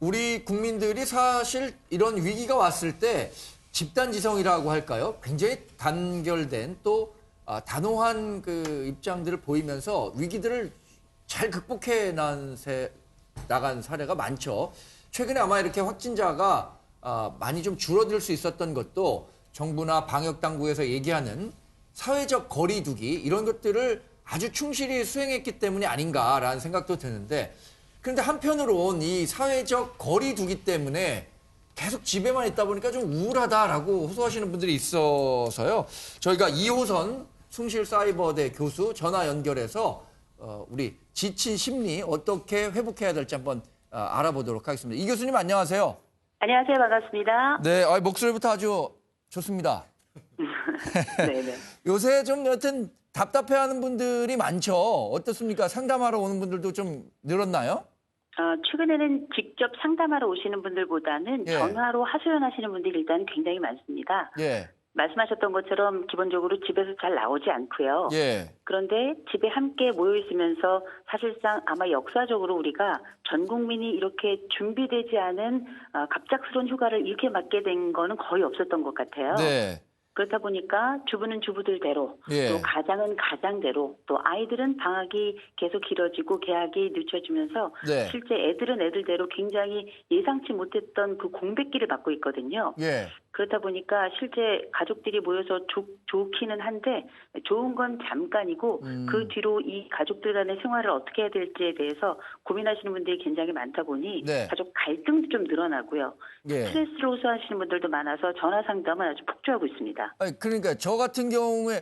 우리 국민들이 사실 이런 위기가 왔을 때 집단지성이라고 할까요? 굉장히 단결된 또 단호한 그 입장들을 보이면서 위기들을 잘 극복해 나간 사례가 많죠. 최근에 아마 이렇게 확진자가 많이 좀 줄어들 수 있었던 것도 정부나 방역당국에서 얘기하는 사회적 거리두기 이런 것들을 아주 충실히 수행했기 때문이 아닌가라는 생각도 드는데, 그런데 한편으론 이 사회적 거리두기 때문에 계속 집에만 있다 보니까 좀 우울하다라고 호소하시는 분들이 있어서요. 저희가 2호선 숭실사이버대 교수 전화 연결해서 우리 지친 심리 어떻게 회복해야 될지 한번 알아보도록 하겠습니다. 이 교수님 안녕하세요. 안녕하세요. 반갑습니다. 네, 목소리부터 아주 좋습니다. 네네. 요새 좀 여튼 답답해하는 분들이 많죠. 어떻습니까? 상담하러 오는 분들도 좀 늘었나요? 최근에는 직접 상담하러 오시는 분들보다는 예. 전화로 하소연하시는 분들이 일단 굉장히 많습니다. 예, 말씀하셨던 것처럼 기본적으로 집에서 잘 나오지 않고요. 예, 그런데 집에 함께 모여 있으면서 사실상 아마 역사적으로 우리가 전 국민이 이렇게 준비되지 않은 갑작스러운 휴가를 이렇게 맞게 된 거는 거의 없었던 것 같아요. 네, 그렇다 보니까 주부는 주부들대로 예. 또 가장은 가장대로 또 아이들은 방학이 계속 길어지고 개학이 늦춰지면서 네. 실제 애들은 애들대로 굉장히 예상치 못했던 그 공백기를 맞고 있거든요. 예, 그렇다 보니까 실제 가족들이 모여서 좋기는 한데 좋은 건 잠깐이고 그 뒤로 이 가족들 간의 생활을 어떻게 해야 될지에 대해서 고민하시는 분들이 굉장히 많다 보니 네. 가족 갈등도 좀 늘어나고요. 예. 스트레스를 호소하시는 분들도 많아서 전화 상담은 아주 폭주하고 있습니다. 그러니까 저 같은 경우에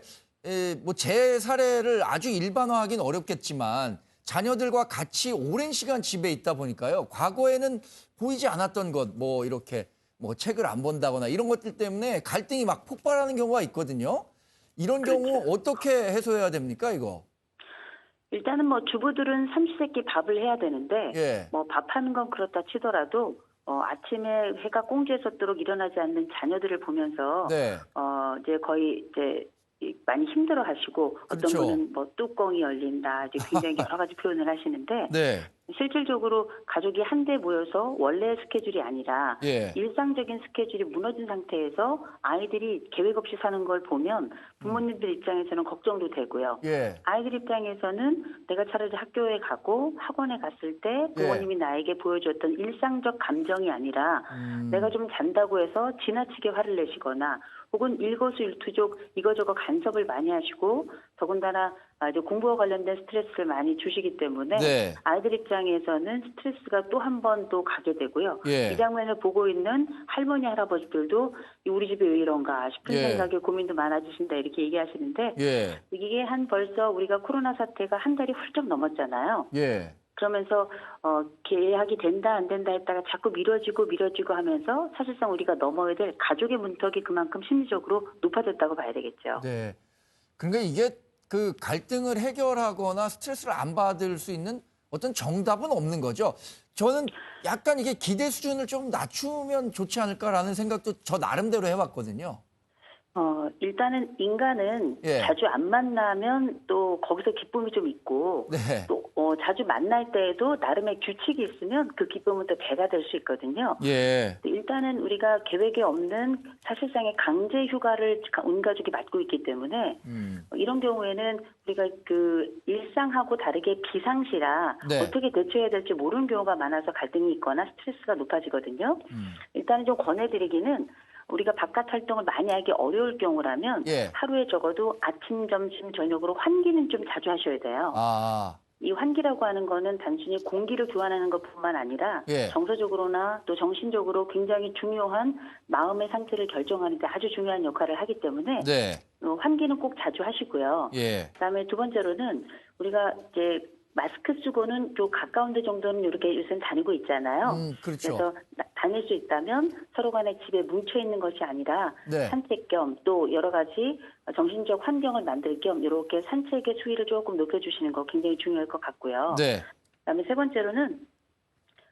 뭐 제 사례를 아주 일반화하기는 어렵겠지만 자녀들과 같이 오랜 시간 집에 있다 보니까요. 과거에는 보이지 않았던 것, 뭐 이렇게 뭐 책을 안 본다거나 이런 것들 때문에 갈등이 막 폭발하는 경우가 있거든요. 이런 경우 그렇죠. 어떻게 해소해야 됩니까, 이거? 일단은 뭐 주부들은 삼시세끼 밥을 해야 되는데 예. 뭐 밥하는 건 그렇다 치더라도 아침에 해가 꽁지에 섰도록 일어나지 않는 자녀들을 보면서 네. 이제 거의 이제 많이 힘들어 하시고 그렇죠. 어떤 분은 뭐 뚜껑이 열린다 이제 굉장히 여러 가지 표현을 하시는데 네. 실질적으로 가족이 한데 모여서 원래 스케줄이 아니라 예. 일상적인 스케줄이 무너진 상태에서 아이들이 계획 없이 사는 걸 보면 부모님들 입장에서는 걱정도 되고요. 예. 아이들 입장에서는 내가 차라리 학교에 가고 학원에 갔을 때 부모님이 나에게 보여줬던 일상적 감정이 아니라 내가 좀 잔다고 해서 지나치게 화를 내시거나 혹은 일거수일투족 이거저거 간섭을 많이 하시고 더군다나 이제 공부와 관련된 스트레스를 많이 주시기 때문에 네. 아이들 입장에서는 스트레스가 또 한 번 또 가게 되고요. 예. 이 장면을 보고 있는 할머니 할아버지들도 우리 집이 왜 이런가 싶은 예. 생각에 고민도 많아지신다 이렇게 얘기하시는데 예. 이게 벌써 우리가 코로나 사태가 한 달이 훌쩍 넘었잖아요. 예. 그러면서 계약이 된다 안 된다 했다가 자꾸 미뤄지고 하면서 사실상 우리가 넘어야 될 가족의 문턱이 그만큼 심리적으로 높아졌다고 봐야 되겠죠. 네. 그러니까 이게 그 갈등을 해결하거나 스트레스를 안 받을 수 있는 어떤 정답은 없는 거죠. 저는 약간 이게 기대 수준을 좀 낮추면 좋지 않을까라는 생각도 저 나름대로 해봤거든요. 일단은 인간은 예. 자주 안 만나면 또 거기서 기쁨이 좀 있고 네. 또 자주 만날 때에도 나름의 규칙이 있으면 그 기쁨은 또 배가 될 수 있거든요. 예. 일단은 우리가 계획에 없는 사실상의 강제 휴가를 온 가족이 맞고 있기 때문에 이런 경우에는 우리가 그 일상하고 다르게 비상시라 네. 어떻게 대처해야 될지 모르는 경우가 많아서 갈등이 있거나 스트레스가 높아지거든요. 일단은 좀 권해드리기는 우리가 바깥 활동을 많이 하기 어려울 경우라면 예. 하루에 적어도 아침, 점심, 저녁으로 환기는 좀 자주 하셔야 돼요. 이 환기라고 하는 거는 단순히 공기를 교환하는 것뿐만 아니라 예. 정서적으로나 또 정신적으로 굉장히 중요한 마음의 상태를 결정하는 데 아주 중요한 역할을 하기 때문에 네. 환기는 꼭 자주 하시고요. 예. 그다음에 두 번째로는 우리가 이제 마스크 쓰고는 좀 가까운 데 정도는 이렇게 요새 다니고 있잖아요. 그렇죠. 그래서 다닐 수 있다면 서로 간에 집에 뭉쳐 있는 것이 아니라 네. 산책 겸 또 여러 가지 정신적 환경을 만들 겸 이렇게 산책의 수위를 조금 높여주시는 거 굉장히 중요할 것 같고요. 네. 그다음에 세 번째로는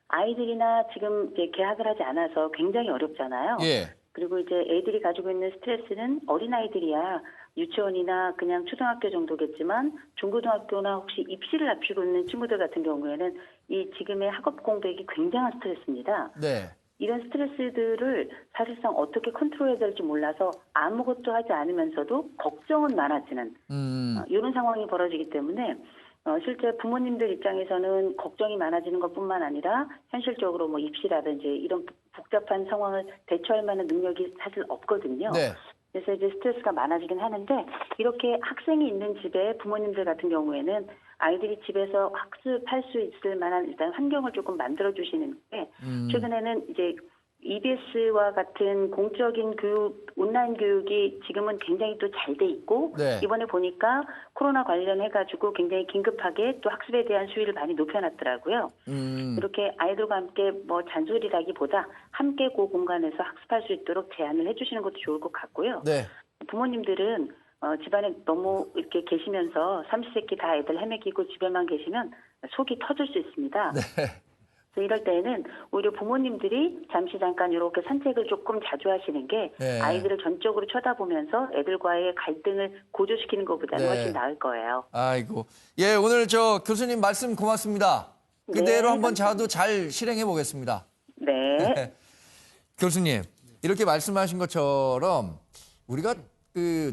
아이들이나 지금 이제 개학을 하지 않아서 굉장히 어렵잖아요. 예. 그리고 이제 애들이 가지고 있는 스트레스는 어린아이들이야 유치원이나 그냥 초등학교 정도겠지만 중고등학교나 혹시 입시를 앞두고 있는 친구들 같은 경우에는 이 지금의 학업 공백이 굉장한 스트레스입니다. 네. 이런 스트레스들을 사실상 어떻게 컨트롤해야 될지 몰라서 아무것도 하지 않으면서도 걱정은 많아지는 이런 상황이 벌어지기 때문에 실제 부모님들 입장에서는 걱정이 많아지는 것뿐만 아니라 현실적으로 뭐 입시라든지 이런 복잡한 상황을 대처할 만한 능력이 사실 없거든요. 네. 그래서 이제 스트레스가 많아지긴 하는데 이렇게 학생이 있는 집에 부모님들 같은 경우에는 아이들이 집에서 학습할 수 있을 만한 일단 환경을 조금 만들어 주시는데 최근에는 이제 EBS와 같은 공적인 교육, 온라인 교육이 지금은 굉장히 또 잘 돼 있고 네. 이번에 보니까 코로나 관련해가지고 굉장히 긴급하게 또 학습에 대한 수위를 많이 높여놨더라고요. 이렇게 아이들과 함께 뭐 잔소리라기보다 함께 그 공간에서 학습할 수 있도록 제안을 해주시는 것도 좋을 것 같고요. 네. 부모님들은 집안에 너무 이렇게 계시면서 삼시세끼 다 애들 헤매기고 집에만 계시면 속이 터질 수 있습니다. 네. 그래서 이럴 때는 오히려 부모님들이 잠깐 이렇게 산책을 조금 자주 하시는 게 네. 아이들을 전적으로 쳐다보면서 애들과의 갈등을 고조시키는 것보다는 네. 훨씬 나을 거예요. 아이고. 예, 오늘 저 교수님 말씀 고맙습니다. 그대로 네, 한번 감사합니다. 저도 잘 실행해 보겠습니다. 네. 교수님, 이렇게 말씀하신 것처럼 우리가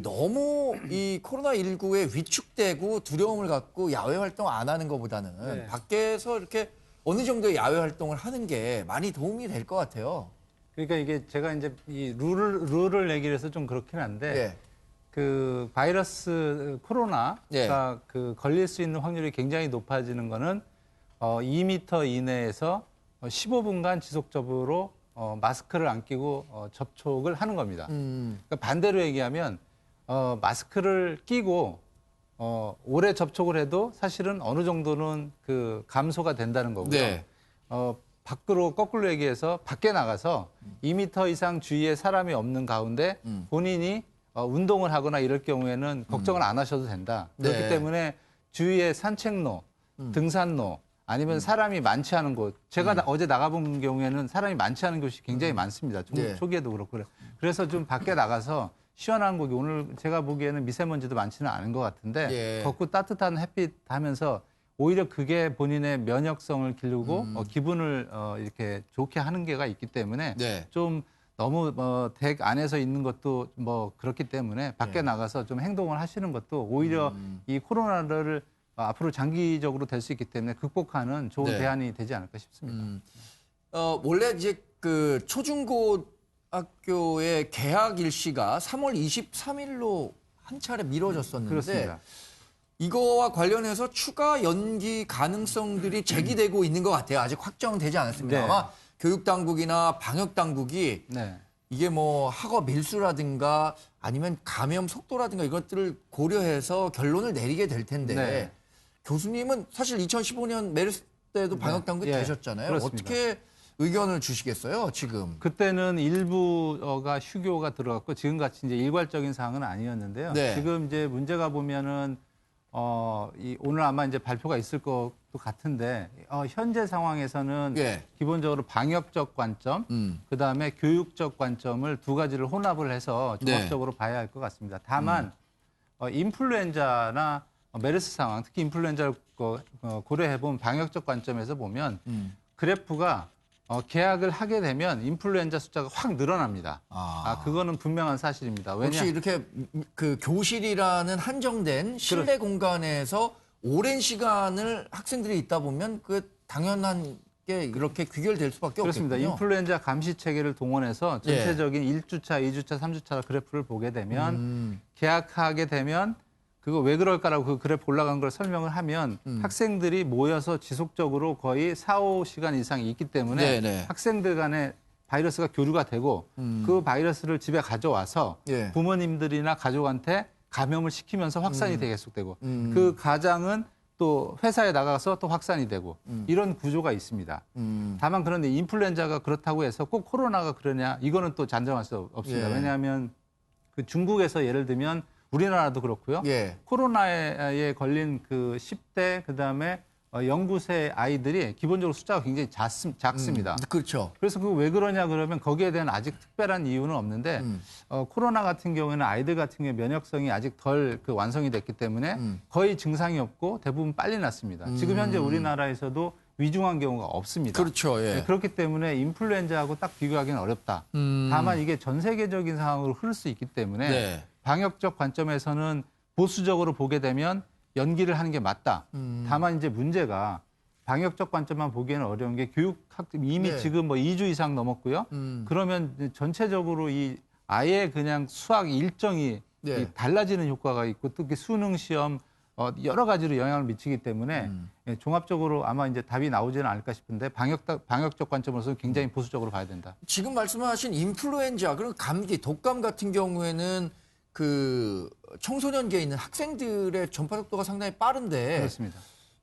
너무 이 코로나19에 위축되고 두려움을 갖고 야외 활동 안 하는 것보다는 네. 밖에서 이렇게 어느 정도의 야외 활동을 하는 게 많이 도움이 될 것 같아요. 그러니까 이게 제가 이제 이 룰을 얘기를 해서 좀 그렇긴 한데 예. 그 바이러스 코로나가 예. 그 걸릴 수 있는 확률이 굉장히 높아지는 거는 2m 이내에서 15분간 지속적으로 마스크를 안 끼고 접촉을 하는 겁니다. 그러니까 반대로 얘기하면 마스크를 끼고 오래 접촉을 해도 사실은 어느 정도는 그 감소가 된다는 거고요. 네. 밖으로 거꾸로 얘기해서 밖에 나가서 2m 이상 주위에 사람이 없는 가운데 본인이 운동을 하거나 이럴 경우에는 걱정을 안 하셔도 된다. 그렇기 네. 때문에 주위에 산책로, 등산로 아니면 사람이 많지 않은 곳. 제가 어제 나가본 경우에는 사람이 많지 않은 곳이 굉장히 많습니다. 네. 초기에도 그렇고. 그래서 좀 밖에 나가서 시원한 곳이 오늘 제가 보기에는 미세먼지도 많지는 않은 것 같은데 예. 걷고 따뜻한 햇빛 하면서 오히려 그게 본인의 면역성을 기르고 기분을 이렇게 좋게 하는 게가 있기 때문에 네. 좀 너무 댁 안에서 있는 것도 뭐 그렇기 때문에 밖에 네. 나가서 좀 행동을 하시는 것도 오히려 이 코로나를 앞으로 장기적으로 될 수 있기 때문에 극복하는 좋은 네. 대안이 되지 않을까 싶습니다. 원래 이제 그 초중고학교의 개학 일시가 3월 23일로 한 차례 미뤄졌었는데 그렇습니다. 이거와 관련해서 추가 연기 가능성들이 제기되고 있는 것 같아요. 아직 확정되지 않았습니다. 네. 아마 교육당국이나 방역당국이 네. 이게 뭐 학업 밀수라든가 아니면 감염 속도라든가 이것들을 고려해서 결론을 내리게 될 텐데 네. 교수님은 사실 2015년 메르스 때도 방역당국이 예, 되셨잖아요. 그렇습니다. 어떻게 의견을 주시겠어요, 지금? 그때는 일부가 휴교가 들어갔고 지금같이 이제 일괄적인 사항은 아니었는데요. 네. 지금 이제 문제가 보면은 오늘 아마 이제 발표가 있을 것도 같은데 현재 상황에서는 예. 기본적으로 방역적 관점, 그다음에 교육적 관점을 두 가지를 혼합을 해서 네. 종합적으로 봐야 할 것 같습니다. 다만 인플루엔자나 메르스 상황, 특히 인플루엔자를 고려해 본 방역적 관점에서 보면 그래프가 계약을 하게 되면 인플루엔자 숫자가 확 늘어납니다. 그거는 분명한 사실입니다. 혹시 이렇게 그 교실이라는 한정된 실내 공간에서 오랜 시간을 학생들이 있다 보면 그 당연한 게 이렇게 귀결될 수밖에 그렇습니다. 없겠군요. 인플루엔자 감시 체계를 동원해서 전체적인 1주차, 2주차, 3주차 그래프를 보게 되면 계약하게 되면 그거 왜 그럴까라고 그 그래프 올라간 걸 설명을 하면 학생들이 모여서 지속적으로 거의 4, 5시간 이상 있기 때문에 네네. 학생들 간에 바이러스가 교류가 되고 그 바이러스를 집에 가져와서 예. 부모님들이나 가족한테 감염을 시키면서 확산이 계속되고 그 가장은 또 회사에 나가서 또 확산이 되고 이런 구조가 있습니다. 다만 그런데 인플루엔자가 그렇다고 해서 꼭 코로나가 그러냐 이거는 또 잔정할 수 없습니다. 예. 왜냐하면 그 중국에서 예를 들면 우리나라도 그렇고요. 예. 코로나에 걸린 그 10대 그다음에 0~9세 아이들이 기본적으로 숫자가 굉장히 작습니다. 그렇죠. 그래서 그 왜 그러냐 그러면 거기에 대한 아직 특별한 이유는 없는데 코로나 같은 경우에는 아이들 같은 경우에 면역성이 아직 덜 완성이 됐기 때문에 거의 증상이 없고 대부분 빨리 났습니다. 지금 현재 우리나라에서도 위중한 경우가 없습니다. 그렇죠. 예. 네, 그렇기 때문에 인플루엔자하고 딱 비교하기는 어렵다. 다만 이게 전 세계적인 상황으로 흐를 수 있기 때문에 네. 방역적 관점에서는 보수적으로 보게 되면 연기를 하는 게 맞다. 다만 이제 문제가 방역적 관점만 보기에는 어려운 게 이미 네. 지금 뭐 2주 이상 넘었고요. 그러면 이제 전체적으로 이 아예 그냥 수학 일정이 네. 이 달라지는 효과가 있고 특히 수능 시험 여러 가지로 영향을 미치기 때문에 예, 종합적으로 아마 이제 답이 나오지는 않을까 싶은데 방역적 관점으로서는 굉장히 보수적으로 봐야 된다. 지금 말씀하신 인플루엔자, 그런 감기, 독감 같은 경우에는 그 청소년기에 있는 학생들의 전파 속도가 상당히 빠른데 그렇습니다.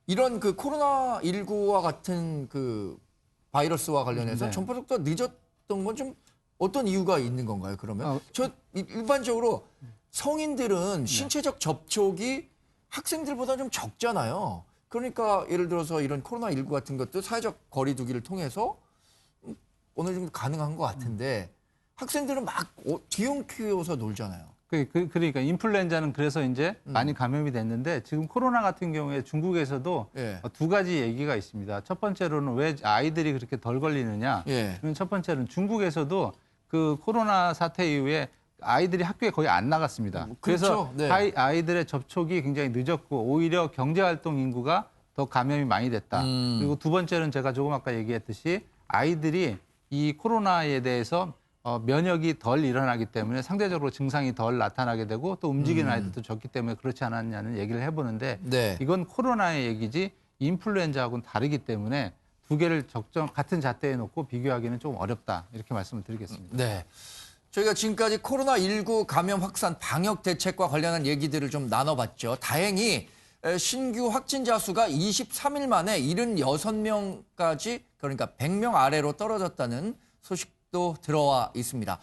이런 그 코로나19와 같은 그 바이러스와 관련해서 네. 전파 속도가 늦었던 건 좀 어떤 이유가 있는 건가요, 그러면? 일반적으로 성인들은 신체적 접촉이 학생들보다 좀 적잖아요. 그러니까 예를 들어서 이런 코로나19 같은 것도 사회적 거리 두기를 통해서 어느 정도 가능한 것 같은데 학생들은 막 뒤엉 키워서 놀잖아요. 그러니까 인플루엔자는 그래서 이제 많이 감염이 됐는데 지금 코로나 같은 경우에 중국에서도 예. 두 가지 얘기가 있습니다. 첫 번째로는 왜 아이들이 그렇게 덜 걸리느냐. 예. 첫 번째는 중국에서도 그 코로나 사태 이후에 아이들이 학교에 거의 안 나갔습니다. 그렇죠. 그래서 네. 아이들의 접촉이 굉장히 늦었고 오히려 경제활동 인구가 더 감염이 많이 됐다. 그리고 두 번째는 제가 조금 아까 얘기했듯이 아이들이 이 코로나에 대해서 면역이 덜 일어나기 때문에 상대적으로 증상이 덜 나타나게 되고 또 움직이는 아이들도 적기 때문에 그렇지 않았냐는 얘기를 해보는데 네. 이건 코로나의 얘기지 인플루엔자하고는 다르기 때문에 두 개를 같은 잣대에 놓고 비교하기는 좀 어렵다 이렇게 말씀을 드리겠습니다. 네. 저희가 지금까지 코로나19 감염 확산 방역 대책과 관련한 얘기들을 좀 나눠봤죠. 다행히 신규 확진자 수가 23일 만에 76명까지 그러니까 100명 아래로 떨어졌다는 소식도 들어와 있습니다.